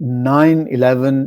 9/11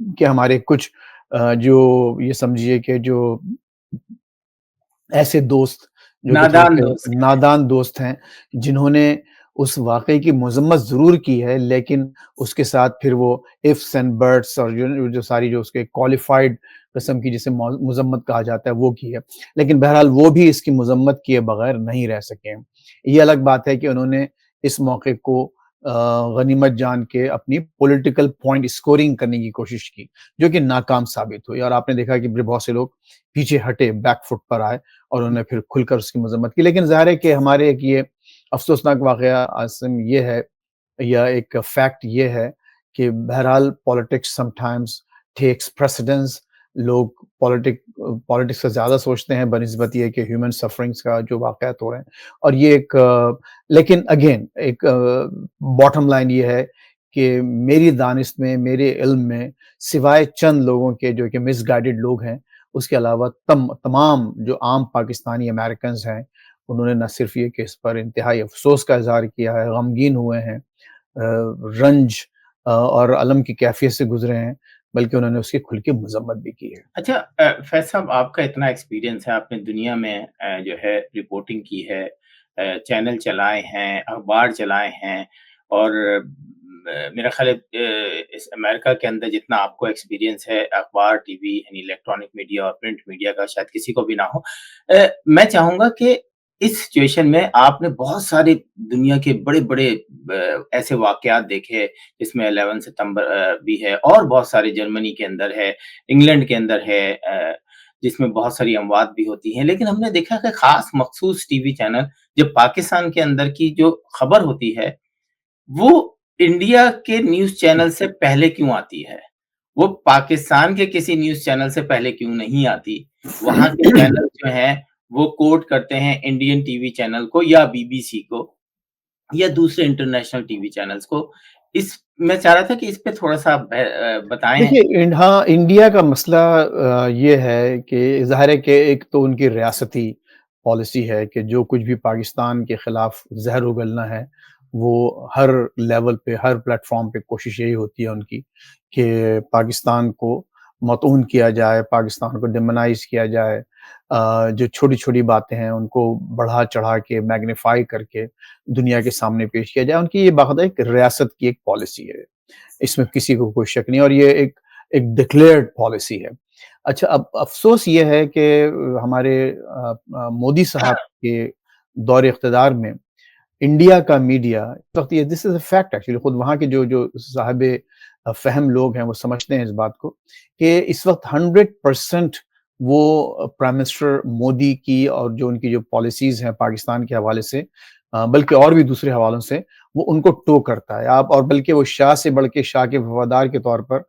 کہ ہمارے کچھ جو یہ سمجھیے کہ جو ایسے دوست جو کہ تھوڑے نادان دوست سے نادان دوست ہیں، جنہوں نے اس واقعے کی مذمت ضرور کی ہے، لیکن اس کے ساتھ پھر وہ ifs اینڈ بٹس اور جو ساری جو اس کے کوالیفائڈ قسم کی جسے مذمت کہا جاتا ہے وہ کی ہے، لیکن بہرحال وہ بھی اس کی مذمت کیے بغیر نہیں رہ سکے۔ یہ الگ بات ہے کہ انہوں نے اس موقع کو غنیمت جان کے اپنی پولیٹیکل پوائنٹ اسکورنگ کرنے کی کوشش کی، جو کہ ناکام ثابت ہوئی، اور آپ نے دیکھا کہ بہت سے لوگ پیچھے ہٹے، بیک فٹ پر آئے اور انہوں نے پھر کھل کر اس کی مذمت کی۔ لیکن ظاہر ہے کہ ہمارے ایک یہ افسوسناک واقعہ عاصم یہ ہے، یا ایک فیکٹ یہ ہے کہ بہرحال politics some times takes precedence, لوگ پالیٹکس کا زیادہ سوچتے ہیں بنسبت یہ کہ ہیومن سفرنگس کا جو واقعات ہو رہے ہیں، اور یہ ایک لیکن اگین ایک باٹم لائن یہ ہے کہ میری دانست میں، میرے علم میں، سوائے چند لوگوں کے جو کہ مس گائیڈڈ لوگ ہیں، اس کے علاوہ تمام جو عام پاکستانی امریکنز ہیں، انہوں نے نہ صرف یہ کہ اس پر انتہائی افسوس کا اظہار کیا ہے، غمگین ہوئے ہیں، رنج اور الم کی کیفیت سے گزرے ہیں، بلکہ انہوں نے اس کی کھل کے مذمت بھی کی ہے۔ اچھا فیض صاحب، آپ کا اتنا ایکسپیرینس ہے، آپ نے دنیا میں جو ہے رپورٹنگ کی ہے، چینل چلائے ہیں، اخبار چلائے ہیں، اور میرا خیال ہے اس امریکہ کے اندر جتنا آپ کو ایکسپیرینس ہے اخبار، ٹی وی، یعنی الیکٹرانک میڈیا اور پرنٹ میڈیا کا، شاید کسی کو بھی نہ ہو۔ میں چاہوں گا کہ اس سچویشن میں آپ نے بہت سارے دنیا کے بڑے بڑے ایسے واقعات دیکھے، جس میں 11 ستمبر بھی ہے، اور بہت سارے جرمنی کے اندر ہے، انگلینڈ کے اندر ہے، جس میں بہت ساری اموات بھی ہوتی ہیں، لیکن ہم نے دیکھا کہ خاص مخصوص ٹی وی چینل جب پاکستان کے اندر کی جو خبر ہوتی ہے وہ انڈیا کے نیوز چینل سے پہلے کیوں آتی ہے، وہ پاکستان کے کسی نیوز چینل سے پہلے کیوں نہیں آتی؟ وہاں کے چینل جو ہیں وہ کوٹ کرتے ہیں انڈین ٹی وی چینل کو یا بی بی سی کو یا دوسرے انٹرنیشنل ٹی وی چینلز کو۔ اس میں چاہ رہا تھا کہ اس پہ تھوڑا سا بتائیں۔ دیکھیے ہاں، انڈیا کا مسئلہ یہ ہے کہ ظاہر ہے کہ ایک تو ان کی ریاستی پالیسی ہے کہ جو کچھ بھی پاکستان کے خلاف زہر اگلنا ہے وہ ہر لیول پہ، ہر پلیٹ فارم پہ کوشش یہی ہوتی ہے ان کی کہ پاکستان کو مطعون کیا جائے، پاکستان کو ڈیمونائز کیا جائے، جو چھوٹی چھوٹی باتیں ہیں ان کو بڑھا چڑھا کے میگنیفائی کر کے دنیا کے سامنے پیش کیا جائے۔ ان کی یہ باقاعدہ ایک ریاست کی ایک پالیسی ہے، اس میں کسی کو کوئی شک نہیں، اور یہ ایک ڈکلیئرڈ پالیسی ہے۔ اچھا، اب افسوس یہ ہے کہ ہمارے مودی صاحب کے دور اقتدار میں انڈیا کا میڈیا اس وقت، یہ دس از اے فیکٹ ایکچولی، خود وہاں کے جو صاحب فہم لوگ ہیں وہ سمجھتے ہیں اس بات کو کہ اس وقت 100% وہ پرائم منسٹر مودی کی اور جو ان کی جو پالیسیز ہیں پاکستان کے حوالے سے، بلکہ اور بھی دوسرے حوالوں سے، وہ ان کو ٹو کرتا ہے آپ، اور بلکہ وہ شاہ سے بڑھ کے شاہ کے وفادار کے طور پر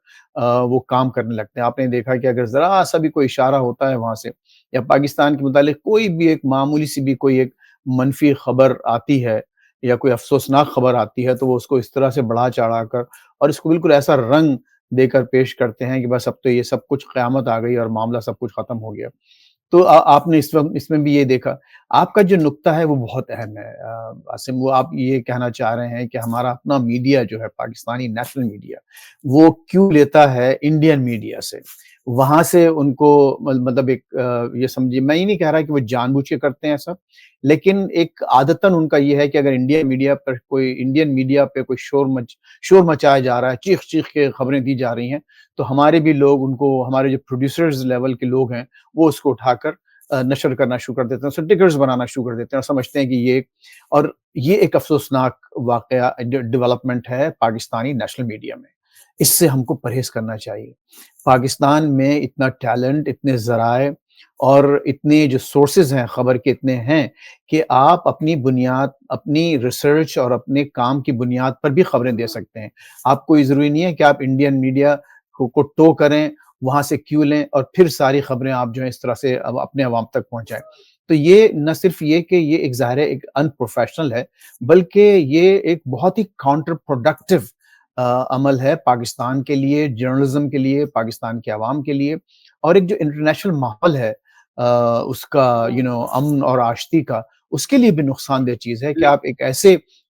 وہ کام کرنے لگتے ہیں۔ آپ نے دیکھا کہ اگر ذرا سا بھی کوئی اشارہ ہوتا ہے وہاں سے، یا پاکستان کے متعلق کوئی بھی ایک معمولی سی بھی کوئی ایک منفی خبر آتی ہے یا کوئی افسوسناک خبر آتی ہے، تو وہ اس کو اس طرح سے بڑھا چڑھا کر اور اس کو بالکل ایسا رنگ دے کر پیش کرتے ہیں کہ بس اب تو یہ سب کچھ قیامت آ گئی اور معاملہ سب کچھ ختم ہو گیا۔ تو آپ نے اس وقت اس میں بھی یہ دیکھا۔ آپ کا جو نقطہ ہے وہ بہت اہم ہے عاصم، وہ آپ یہ کہنا چاہ رہے ہیں کہ ہمارا اپنا میڈیا جو ہے پاکستانی نیشنل میڈیا، وہ کیوں لیتا ہے انڈین میڈیا سے، وہاں سے ان کو مطلب ایک یہ سمجھیے، میں یہ نہیں کہہ رہا کہ وہ جان بوجھ کے کرتے ہیں سب، لیکن ایک عادتاً ان کا یہ ہے کہ اگر انڈین میڈیا پہ کوئی شور مچایا جا رہا ہے، چیخ چیخ کے خبریں دی جا رہی ہیں، تو ہمارے بھی لوگ ان کو، ہمارے جو پروڈیوسرز لیول کے لوگ ہیں، وہ اس کو اٹھا کر نشر کرنا شروع کر دیتے ہیں، سٹیکرز بنانا شروع کر دیتے ہیں، اور سمجھتے ہیں کہ یہ ایک افسوسناک واقعہ ڈیولپمنٹ ہے پاکستانی نیشنل میڈیا میں۔ اس سے ہم کو پرہیز کرنا چاہیے۔ پاکستان میں اتنا ٹیلنٹ، اتنے ذرائع اور اتنے جو سورسز ہیں خبر کے اتنے ہیں کہ آپ اپنی بنیاد، اپنی ریسرچ اور اپنے کام کی بنیاد پر بھی خبریں دے سکتے ہیں۔ آپ کو یہ ضروری نہیں ہے کہ آپ انڈین میڈیا کو ٹو کریں، وہاں سے کیوں لیں اور پھر ساری خبریں آپ جو ہیں اس طرح سے اپنے عوام تک پہنچائیں۔ تو یہ نہ صرف یہ کہ یہ ایک ظاہر ہے ایک ان پروفیشنل ہے، بلکہ یہ ایک بہت ہی کاؤنٹر پروڈکٹیو عمل ہے پاکستان کے لیے، جرنلزم کے لیے، پاکستان کے عوام کے لیے، اور ایک جو انٹرنیشنل ماحول ہے اس کا امن اور آشتی کا، اس کے لیے بھی نقصان دہ چیز ہے کہ آپ ایک ایسے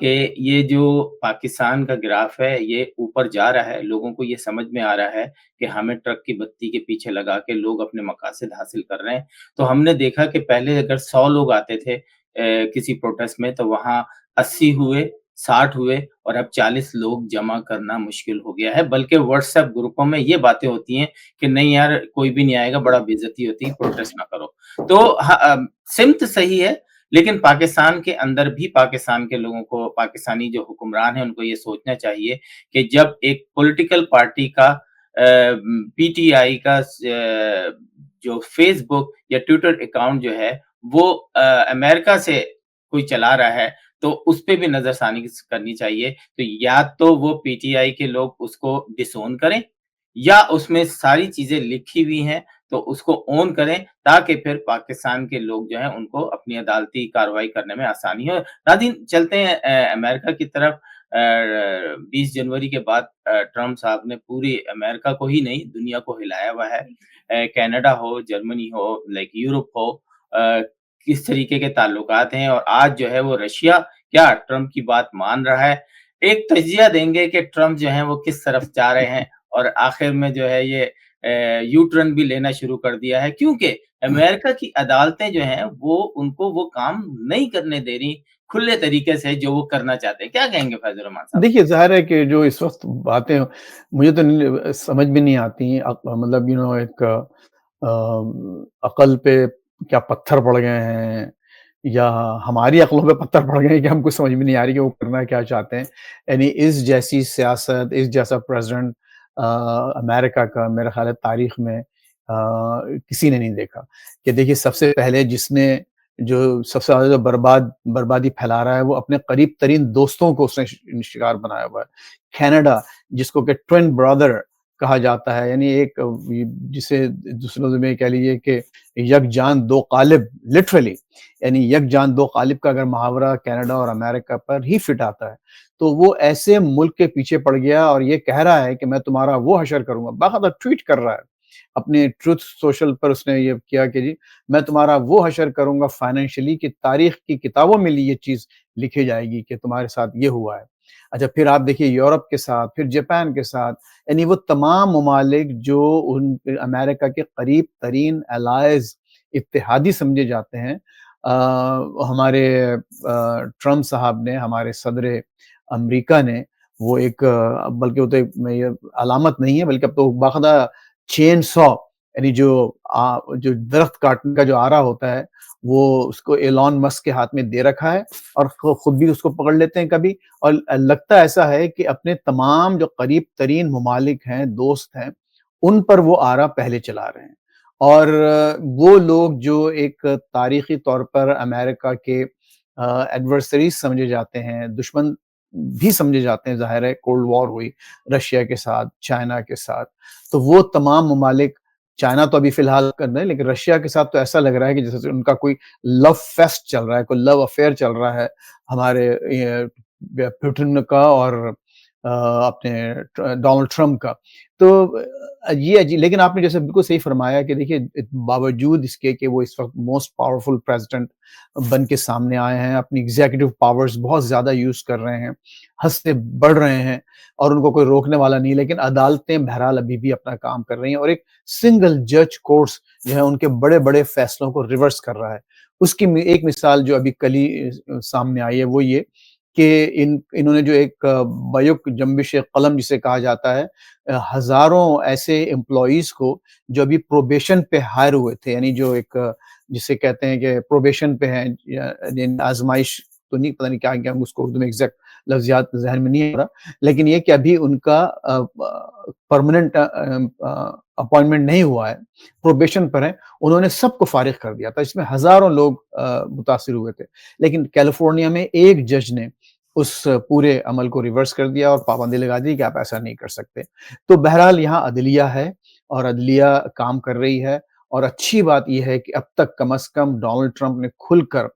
کہ یہ جو پاکستان کا گراف ہے یہ اوپر جا رہا ہے، لوگوں کو یہ سمجھ میں آ رہا ہے کہ ہمیں ٹرک کی بتی کے پیچھے لگا کے لوگ اپنے مقاصد حاصل کر رہے ہیں۔ تو ہم نے دیکھا کہ پہلے اگر 100 لوگ آتے تھے کسی پروٹیسٹ میں تو وہاں 80 ہوئے، 60 ہوئے، اور اب 40 لوگ جمع کرنا مشکل ہو گیا ہے، بلکہ واٹس ایپ گروپوں میں یہ باتیں ہوتی ہیں کہ نہیں یار کوئی بھی نہیں آئے گا، بڑا بے عزتی ہوتی ہے، پروٹیسٹ نہ کرو۔ تو سمت صحیح ہے، لیکن پاکستان کے اندر بھی پاکستان کے لوگوں کو، پاکستانی جو حکمران ہیں ان کو یہ سوچنا چاہیے کہ جب ایک پولیٹیکل پارٹی کا پی ٹی آئی کا جو فیس بک یا ٹویٹر اکاؤنٹ جو ہے وہ امریکہ سے کوئی چلا رہا ہے تو اس پہ بھی نظر ثانی کرنی چاہیے۔ تو یا تو وہ پی ٹی آئی کے لوگ اس کو ڈس اون کریں، یا اس میں ساری چیزیں لکھی ہوئی ہیں تو اس کو اون کریں، تاکہ پھر پاکستان کے لوگ جو ہیں ان کو اپنی عدالتی کارروائی کرنے میں آسانی ہو۔ ناظرین چلتے ہیں امریکہ کی طرف۔ 20 جنوری کے بعد ٹرمپ صاحب نے پوری امریکہ کو ہی نہیں دنیا کو ہلایا ہوا ہے۔ کینیڈا ہو، جرمنی ہو، لائک یورپ ہو، کس طریقے کے تعلقات ہیں، اور آج جو ہے وہ رشیا کیا ٹرمپ کی بات مان رہا ہے۔ ایک تجزیہ دیں گے کہ ٹرمپ جو ہیں وہ کس طرف جا رہے ہیں، اور آخر میں جو ہے یہ یو ٹرن بھی لینا شروع کر دیا ہے، کیونکہ امریکہ کی عدالتیں جو ہیں وہ ان کو وہ کام نہیں کرنے دے رہی کھلے طریقے سے جو وہ کرنا چاہتے ہیں۔ کیا کہیں گے فیض الرحمان صاحب؟ دیکھیے ظاہر ہے کہ جو اس وقت باتیں مجھے تو سمجھ بھی نہیں آتی، مطلب ایک عقل پہ کیا پتھر پڑ گئے ہیں، یا ہماری عقلوں پہ پتھر پڑ گئے ہیں کہ ہم کو سمجھ میں نہیں آ رہی کہ وہ کرنا کیا چاہتے ہیں۔ یعنی اس جیسی سیاست، اس جیسا پریزیڈنٹ امریکہ کا میرا خیال ہے تاریخ میں کسی نے نہیں دیکھا۔ کہ دیکھیے سب سے پہلے جس نے جو سب سے زیادہ بربادی پھیلا رہا ہے وہ اپنے قریب ترین دوستوں کو اس نے شکار بنایا ہوا ہے۔ کینیڈا جس کو کہ ٹوین برادر کہا جاتا ہے، یعنی ایک جسے دوسرے لفظ میں کہہ لیجیے کہ یک جان دو قالب، لٹرلی یعنی یک جان دو قالب کا اگر محاورہ کینیڈا اور امریکہ پر ہی فٹ آتا ہے، تو وہ ایسے ملک کے پیچھے پڑ گیا اور یہ کہہ رہا ہے کہ میں تمہارا وہ حشر کروں گا، باقاعدہ ٹویٹ کر رہا ہے اپنے ٹروتھ سوشل پر، اس نے یہ کیا کہ جی میں تمہارا وہ حشر کروں گا فائنینشلی کہ تاریخ کی کتابوں میں یہ چیز لکھی جائے گی کہ تمہارے ساتھ یہ ہوا ہے۔ اچھا پھر آپ دیکھیے یورپ کے ساتھ، پھر جاپان کے ساتھ، یعنی وہ تمام ممالک جو ان امریکہ کے قریب ترین الائز، اتحادی سمجھے جاتے ہیں، ہمارے ٹرمپ صاحب نے، ہمارے صدر امریکہ نے وہ ایک بلکہ وہ تو علامت نہیں ہے بلکہ اب تو باقاعدہ چین سو، یعنی جو درخت کاٹنے کا جو آرا ہوتا ہے وہ اس کو ایلون مسک کے ہاتھ میں دے رکھا ہے، اور خود بھی اس کو پکڑ لیتے ہیں کبھی، اور لگتا ایسا ہے کہ اپنے تمام جو قریب ترین ممالک ہیں، دوست ہیں، ان پر وہ آرا پہلے چلا رہے ہیں۔ اور وہ لوگ جو ایک تاریخی طور پر امریکہ کے ایڈورسریز سمجھے جاتے ہیں، دشمن بھی سمجھے جاتے ہیں، ظاہر ہے کولڈ وار ہوئی رشیا کے ساتھ، چائنا کے ساتھ، تو وہ تمام ممالک، چائنا تو ابھی فی الحال کر رہے ہیں لیکن رشیا کے ساتھ تو ایسا لگ رہا ہے کہ جیسے ان کا کوئی لو فیسٹ چل رہا ہے، کوئی لو افیئر چل رہا ہے ہمارے پوٹن کا اور اپنے ڈونلڈ ٹرمپ کا۔ تو یہ لیکن آپ نے جیسے بالکل صحیح فرمایا کہ دیکھیے باوجود اس کے کہ وہ اس وقت موسٹ پاورفل پریزیڈنٹ بن کے سامنے آئے ہیں، اپنی ایگزیکٹو پاورز بہت زیادہ یوز کر رہے ہیں، ہنستے بڑھ رہے ہیں اور ان کو کوئی روکنے والا نہیں، لیکن عدالتیں بہرحال ابھی بھی اپنا کام کر رہی ہیں، اور ایک سنگل جج کورٹس جو ہے ان کے بڑے بڑے فیصلوں کو ریورس کر رہا ہے۔ اس کی ایک مثال جو ابھی کل ہی سامنے آئی ہے وہ یہ کہ انہوں نے جو ایک بیک جنبش قلم جسے کہا جاتا ہے، ہزاروں ایسے امپلائیز کو جو ابھی پروبیشن پہ ہائر ہوئے تھے، یعنی جو ایک جسے کہتے ہیں کہ پروبیشن پہ ہیں، آزمائش تو نہیں، پتہ نہیں کیا اس کو اردو میں ایگزیکٹ لفظیات ذہن میں نہیں آ رہا، لیکن یہ کہ ابھی ان کا پرماننٹ اپوائنٹمنٹ نہیں ہوا ہے، پروبیشن پر ہیں، انہوں نے سب کو فارغ کر دیا تھا، اس میں ہزاروں لوگ متاثر ہوئے تھے، لیکن کیلیفورنیا میں ایک جج نے اس پورے عمل کو ریورس کر دیا اور پابندی لگا دی کہ آپ ایسا نہیں کر سکتے۔ تو بہرحال یہاں عدلیہ ہے اور عدلیہ کام کر رہی ہے، اور اچھی بات یہ ہے کہ اب تک کم از کم ڈونلڈ ٹرمپ نے کھل کر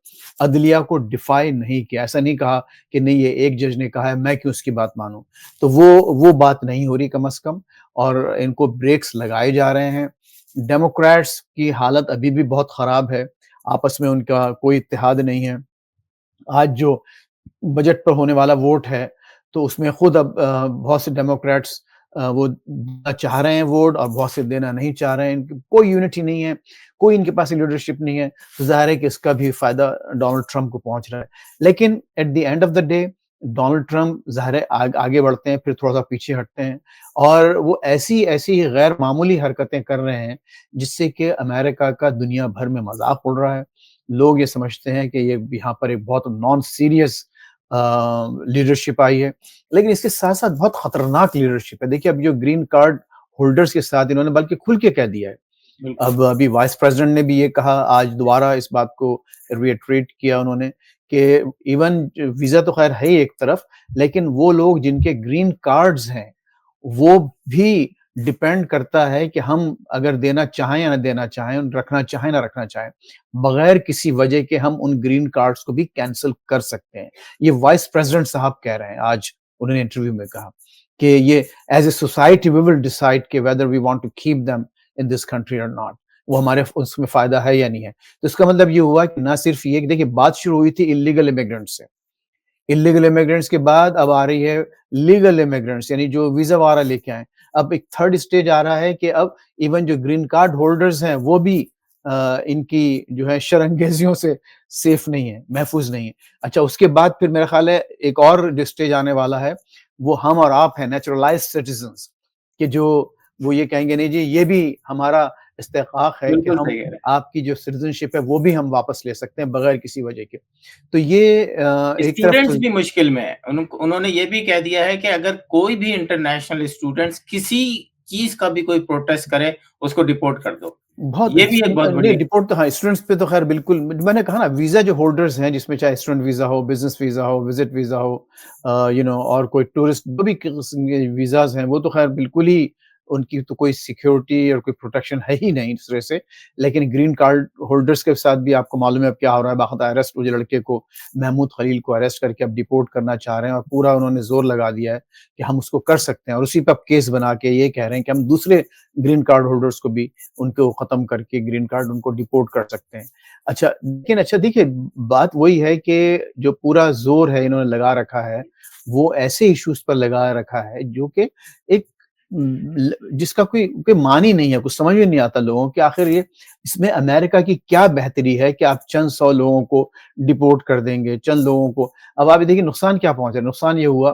عدلیہ کو ڈیفائی نہیں کیا، ایسا نہیں کہا کہ نہیں یہ ایک جج نے کہا ہے میں کیوں اس کی بات مانوں، تو وہ بات نہیں ہو رہی کم از کم، اور ان کو بریکس لگائے جا رہے ہیں۔ ڈیموکریٹس کی حالت ابھی بھی بہت خراب ہے، آپس میں ان کا کوئی اتحاد نہیں ہے۔ آج جو بجٹ پر ہونے والا ووٹ ہے تو اس میں خود اب بہت سے ڈیموکریٹس وہ دینا چاہ رہے ہیں ووٹ اور بہت سے دینا نہیں چاہ رہے ہیں. کوئی یونٹی نہیں ہے, کوئی ان کے پاس لیڈرشپ نہیں ہے, تو ظاہر ہے کہ اس کا بھی فائدہ ڈونلڈ ٹرمپ کو پہنچ رہا ہے. لیکن at the end of the day Donald Trump ظاہر ہے آگے بڑھتے ہیں, پھر تھوڑا سا پیچھے ہٹتے ہیں, اور وہ ایسی غیر معمولی حرکتیں کر رہے ہیں جس سے کہ امریکہ کا دنیا بھر میں مذاق اڑ رہا ہے. لوگ یہ سمجھتے ہیں کہ یہ یہاں پر ایک بہت نان سیریس لیڈرشپ آئی ہے, لیکن اس کے ساتھ ساتھ بہت خطرناک لیڈرشپ ہے. دیکھیے اب جو گرین کارڈ ہولڈرز کے ساتھ انہوں نے بلکہ کھل کے کہہ دیا ہے. اب ابھی وائس پریزیڈنٹ نے بھی یہ کہا, آج دوبارہ اس بات کو ریٹریٹ کیا انہوں نے, کہ ایون ویزا تو خیر ہے ہی ایک طرف, لیکن وہ لوگ جن کے گرین کارڈز ہیں وہ بھی ڈپینڈ کرتا ہے کہ ہم اگر دینا چاہیں یا نہ دینا چاہیں, رکھنا چاہیں نہ رکھنا چاہیں, بغیر کسی وجہ کے ہم ان گرین کارڈز کو بھی کینسل کر سکتے ہیں. یہ وائس پریزیڈنٹ صاحب کہہ رہے ہیں, آج انہوں نے انٹرویو میں کہا کہ یہ as a society we will decide کہ whether we want to keep them in this country or not, وہ ہمارے اس میں فائدہ ہے یا نہیں ہے. تو اس کا مطلب یہ ہوا کہ نہ صرف یہ کہ دیکھیے بات شروع ہوئی تھی انلیگل امیگرینٹ سے, انلیگل امیگرینٹس کے بعد اب آ رہی ہے لیگل امیگرینٹس, یعنی جو ویزا وغیرہ لے کے آئیں. اب ایک تھرڈ اسٹیج آ رہا ہے کہ اب ایون جو گرین کارڈ ہولڈرز ہیں وہ بھی ان کی جو ہے شرانگیزیوں سے سیف نہیں ہے, محفوظ نہیں ہے. اچھا اس کے بعد پھر میرا خیال ہے ایک اور جو اسٹیج آنے والا ہے وہ ہم اور آپ ہیں, نیچرلائز سٹیزنز, کہ جو وہ یہ کہیں گے نہیں جی یہ بھی ہمارا استحقاق ہے کہ ہم آپ کی جو سٹیزنشپ ہے وہ بھی ہم واپس لے سکتے ہیں بغیر کسی وجہ کے. تو یہ ایک طرف اسٹوڈنٹس بھی مشکل میں ہے. انہوں نے یہ بھی کہہ دیا ہے کہ اگر کوئی بھی انٹرنیشنل اسٹوڈنٹس کسی چیز کا بھی کوئی پروٹیسٹ کرے اس کو ڈیپورٹ کر دو. بہت یہ بھی ایک بہت بڑی ڈیپورٹ تو ہاں اسٹوڈنٹس پہ تو خیر بالکل, میں نے کہا نا ویزا جو ہولڈرز ہیں جس میں چاہے اسٹوڈنٹ ویزا ہو, بزنس ویزا ہو, وزٹ ویزا ہو, اور کوئی ٹورسٹ جو بھی ویزاز ہیں وہ تو خیر بالکل ہی ان کی تو کوئی سیکیورٹی اور کوئی پروٹیکشن ہے ہی نہیں اس طرح سے. لیکن گرین کارڈ ہولڈرز کے ساتھ بھی آپ کو معلوم ہے اب کیا ہو رہا ہے, باقاعدہ اریسٹ, وہ جو لڑکے کو محمود خلیل کو اریسٹ کر کے اب ڈیپورٹ کرنا چاہ رہے ہیں, اور پورا انہوں نے زور لگا دیا ہے کہ ہم اس کو کر سکتے ہیں, اور اسی پہ اب کیس بنا کے یہ کہہ رہے ہیں کہ ہم دوسرے گرین کارڈ ہولڈرز کو بھی ان کو ختم کر کے گرین کارڈ ان کو ڈیپورٹ کر سکتے ہیں. اچھا لیکن دیکھیے بات وہی ہے کہ جو پورا زور ہے انہوں نے لگا رکھا ہے وہ ایسے ایشوز پر لگا رکھا ہے جو کہ ایک جس کا کوئی معنی نہیں ہے, کچھ سمجھ میں نہیں آتا لوگوں کہ آخر یہ اس میں امریکہ کی کیا بہتری ہے کہ آپ چند سو لوگوں کو ڈیپورٹ کر دیں گے, چند لوگوں کو. اب آپ دیکھیے نقصان کیا پہنچا. نقصان یہ ہوا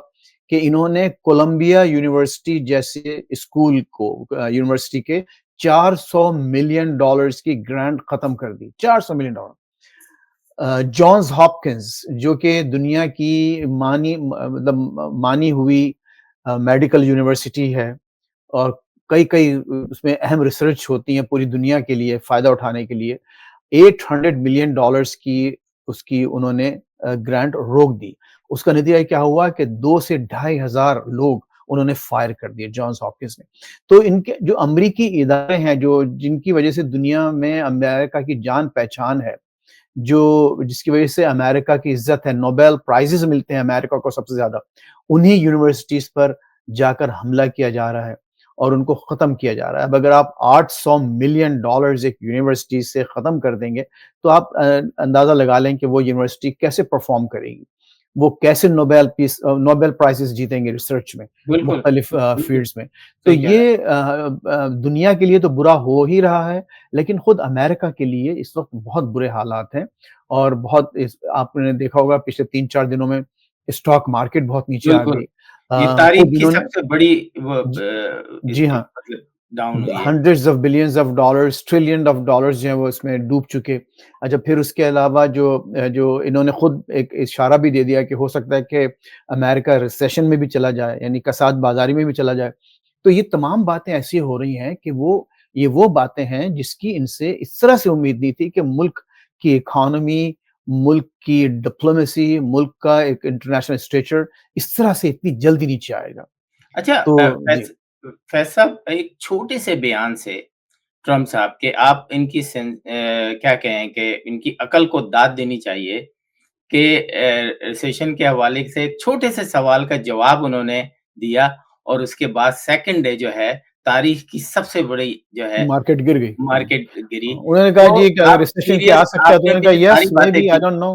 کہ انہوں نے کولمبیا یونیورسٹی جیسے اسکول کو, یونیورسٹی کے $400 ملین کی گرانٹ ختم کر دی. $400 ملین. جانز ہاپکنز جو کہ دنیا کی مانی ہوئی میڈیکل یونیورسٹی ہے, اور کئی اس میں اہم ریسرچ ہوتی ہیں پوری دنیا کے لیے فائدہ اٹھانے کے لیے, $800 ملین کی اس کی انہوں نے گرانٹ روک دی. اس کا نتیجہ کیا ہوا کہ 2 سے 2,500 لوگ انہوں نے فائر کر دیے جانز ہاپکنز نے. تو ان کے جو امریکی ادارے ہیں جو جن کی وجہ سے دنیا میں امریکہ کی جان پہچان ہے, جس کی وجہ سے امریکہ کی عزت ہے, نوبیل پرائزز ملتے ہیں امریکہ کو سب سے زیادہ, انہی یونیورسٹیز پر جا کر حملہ کیا جا رہا ہے اور ان کو ختم کیا جا رہا ہے. اب اگر آپ $800 ملین ایک یونیورسٹی سے ختم کر دیں گے تو آپ اندازہ لگا لیں کہ وہ یونیورسٹی کیسے پرفارم کرے گی, وہ کیسے نوبیل پرائزز جیتیں گے ریسرچ میں مختلف فیلڈز میں. تو یہ دنیا کے لیے تو برا ہو ہی رہا ہے, لیکن خود امریکہ کے لیے اس وقت بہت برے حالات ہیں. اور بہت آپ نے دیکھا ہوگا پچھلے 3-4 دنوں میں اسٹاک مارکیٹ بہت نیچے آ گئی. یہ تاریخ کی سب سے بڑی جی ہاں, $100 بلین $1 ٹریلین جو ہیں وہ اس میں ڈوب چکے. اچھا پھر اس کے علاوہ جو انہوں نے خود ایک اشارہ بھی دے دیا کہ ہو سکتا ہے کہ امریکہ ریسیشن میں بھی چلا جائے, یعنی کساد بازاری میں بھی چلا جائے. تو یہ تمام باتیں ایسی ہو رہی ہیں کہ وہ باتیں ہیں جس کی ان سے اس طرح سے امید نہیں تھی کہ ملک کی اکانومی, ملک کی ڈپلومیسی, ملک کا ایک انٹرنیشنل اسٹیچر اس طرح سے اتنی جلدی نیچے آئے گا. اچھا فیض صاحب, ایک چھوٹے سے بیان سے ٹرمپ صاحب کے آپ ان کی کیا کہیں کہ ان کی عقل کو داد دینی چاہیے کہ ریسیشن کے حوالے سے ایک چھوٹے سے سوال کا جواب انہوں نے دیا, اور اس کے بعد سیکنڈ ڈے جو ہے تاریخ کی سب سے بڑی جو ہے مارکیٹ گر گئی. مارکیٹ گری. انہوں نے کہا جی کہ ریسیشن کیا آ سکتا ہے, تو انہوں نے کہا یس may be, I don't know.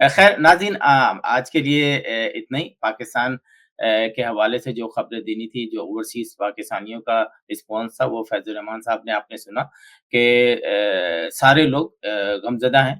خیر ناظرین آج کے لیے اتنا ہی پاکستان کے حوالے سے جو خبریں دینی تھی جو اوورسیز پاکستانیوں کا رسپانس تھا وہ فیض الرحمان صاحب نے آپ نے سنا کہ سارے لوگ غمزدہ ہیں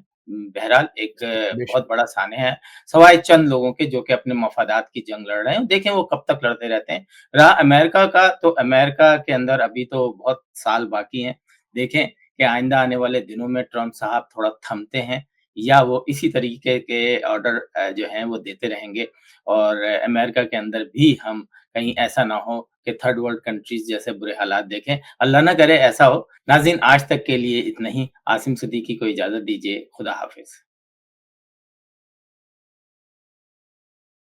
بہرحال ایک بے شک بہت بڑا سانحہ ہے سوائے چند لوگوں کے جو کہ اپنے مفادات کی جنگ لڑ رہے ہیں دیکھیں وہ کب تک لڑتے رہتے ہیں رہا امریکہ کا تو امریکہ کے اندر ابھی تو بہت سال باقی ہیں دیکھیں کہ آئندہ آنے والے دنوں میں ٹرمپ صاحب تھوڑا تھمتے ہیں یا وہ اسی طریقے کے آرڈر جو ہیں وہ دیتے رہیں گے اور امریکہ کے اندر بھی ہم کہیں ایسا نہ ہو کہ تھرڈ ورلڈ کنٹریز جیسے برے حالات دیکھیں اللہ نہ کرے ایسا ہو ناظرین آج تک کے لیے اتنا ہی عاصم صدیقی کو اجازت دیجیے خدا حافظ